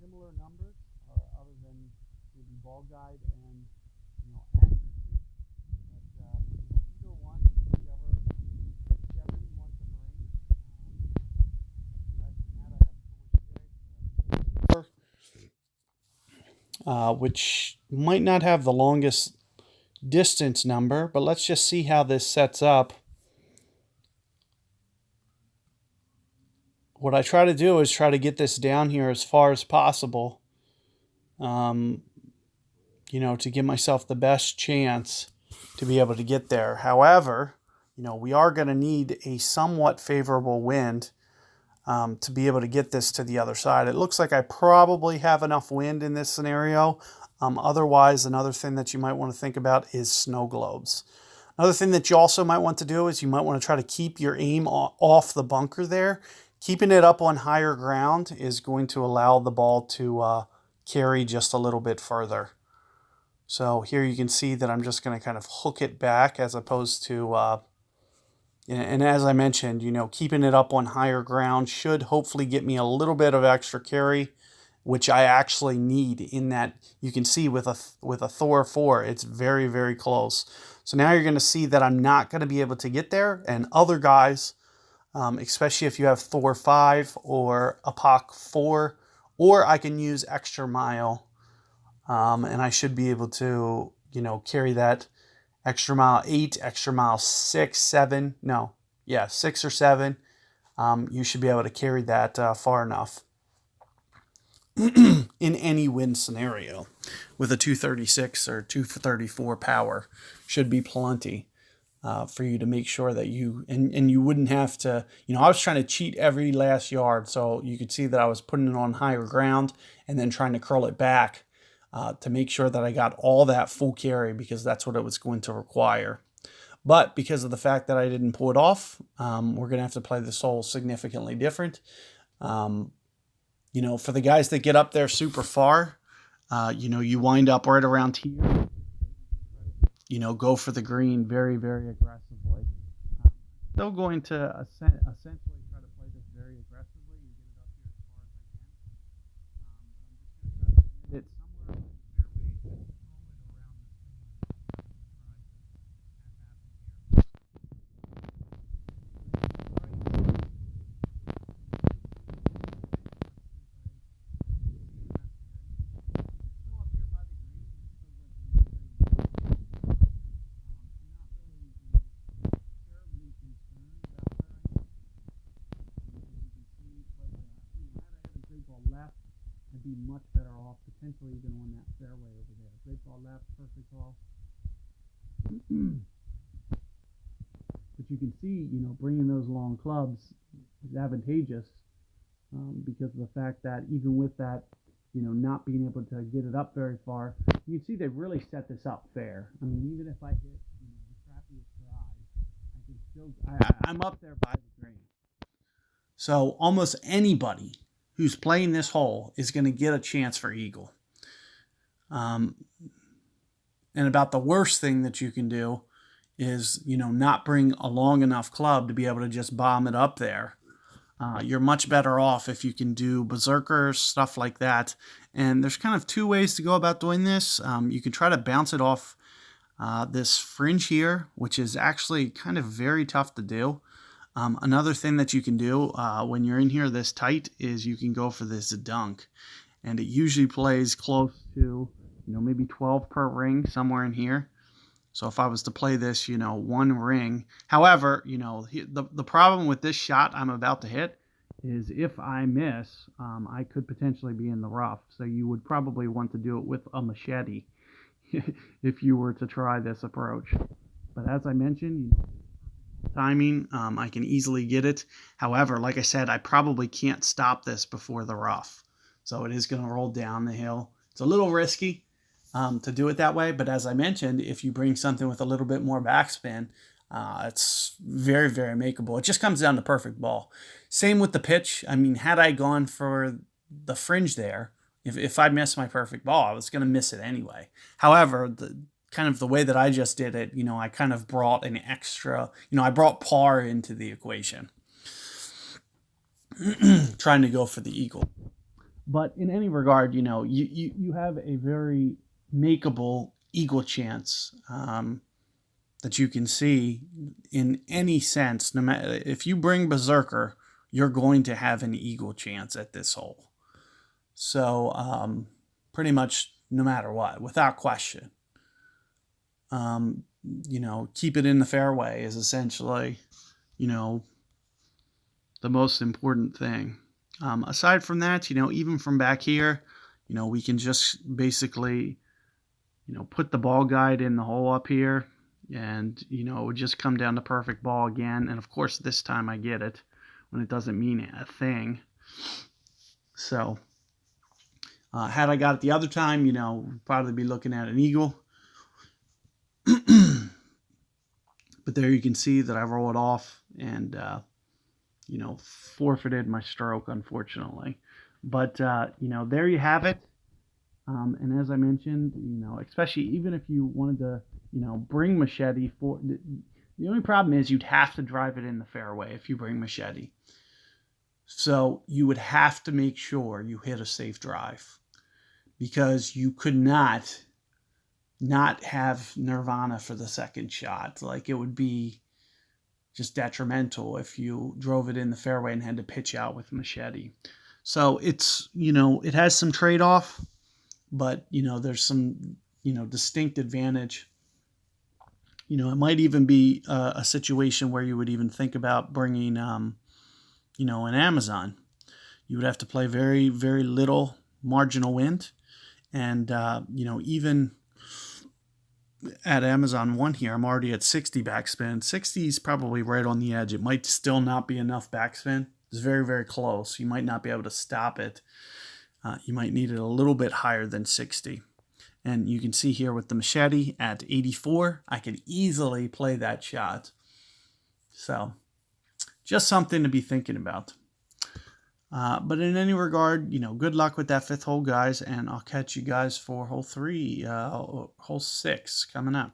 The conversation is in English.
similar numbers, other than maybe ball guide and accuracy. But either one, whichever you want to bring. Aside from that, I have which might not have the longest distance number, but let's just see how this sets up. What I try to do is try to get this down here as far as possible, to give myself the best chance to be able to get there. However, we are going to need a somewhat favorable wind to be able to get this to the other side. It looks like I probably have enough wind in this scenario. Otherwise, another thing that you might want to think about is snow globes. Another thing that you also might want to do is you might want to try to keep your aim off the bunker there. Keeping it up on higher ground is going to allow the ball to carry just a little bit further. So here you can see that I'm just going to kind of hook it back as opposed to, and as I mentioned, keeping it up on higher ground should hopefully get me a little bit of extra carry, which I actually need in that. You can see with a Thor 4, it's very, very close. So now you're going to see that I'm not going to be able to get there, and other guys, especially if you have Thor 5 or Apoc 4, or I can use Extra Mile, and I should be able to, carry that Extra Mile 8, Extra Mile 6, 7, 6 or 7. You should be able to carry that far enough in any wind scenario with a 236 or 234 power. Should be plenty. For you to make sure that you wouldn't have to, I was trying to cheat every last yard. So you could see that I was putting it on higher ground and then trying to curl it back to make sure that I got all that full carry, because that's what it was going to require. But because of the fact that I didn't pull it off, we're going to have to play this hole significantly different. For the guys that get up there super far, you wind up right around here. Go for the green very, very aggressively. Still going to essentially try to play this very aggressively and get it up here as far as I can. But I'm just going to try to land it somewhere on the fairway and roll it around the left, I'd be much better off potentially even on that fairway over there. Great ball left, perfect ball. But you can see, bringing those long clubs is advantageous because of the fact that even with that, not being able to get it up very far, you can see they really set this up fair. I mean, even if I hit the crappiest drive, I can still, I'm up there by the green. So almost anybody who's playing this hole is going to get a chance for eagle. And about the worst thing that you can do is, not bring a long enough club to be able to just bomb it up there. You're much better off if you can do berserkers, stuff like that. And there's kind of two ways to go about doing this. You can try to bounce it off this fringe here, which is actually kind of very tough to do. Another thing that you can do when you're in here this tight is you can go for this dunk. And it usually plays close to, maybe 12 per ring, somewhere in here. So if I was to play this, one ring. However, the problem with this shot I'm about to hit is if I miss, I could potentially be in the rough. So you would probably want to do it with a machete if you were to try this approach. But as I mentioned, timing, I can easily get it. However, like I said, I probably can't stop this before the rough. So it is going to roll down the hill. It's a little risky to do it that way. But as I mentioned, if you bring something with a little bit more backspin, it's very, very makeable. It just comes down to perfect ball. Same with the pitch. I mean, had I gone for the fringe there, if I missed my perfect ball, I was going to miss it anyway. However, the way that I just did it, I kind of brought an extra, I brought par into the equation, trying to go for the eagle. But in any regard, you have a very makeable eagle chance that you can see in any sense. No matter if you bring Berserker, you're going to have an eagle chance at this hole. So pretty much no matter what, without question. Keep it in the fairway is essentially, the most important thing. Aside from that, even from back here, we can just basically, put the ball guide in the hole up here, and, it would just come down to perfect ball again. And of course, this time I get it when it doesn't mean a thing. So had I got it the other time, we'd probably be looking at an eagle. But there you can see that I roll it off and, forfeited my stroke, unfortunately. But, there you have it. And as I mentioned, especially even if you wanted to, bring Machete for, the only problem is you'd have to drive it in the fairway if you bring Machete. So you would have to make sure you hit a safe drive, because you could not have Nirvana for the second shot. Like, it would be just detrimental if you drove it in the fairway and had to pitch out with Machete. So it's, it has some trade-off, but, there's some, distinct advantage. It might even be a situation where you would even think about bringing, an Amazon. You would have to play very, very little marginal wind. And, even at Amazon 1 here, I'm already at 60 backspin. 60 is probably right on the edge. It might still not be enough backspin. It's very, very close. You might not be able to stop it. You might need it a little bit higher than 60. And you can see here with the Machete at 84, I could easily play that shot. So just something to be thinking about. But in any regard, good luck with that fifth hole, guys, and I'll catch you guys for hole 6 coming up.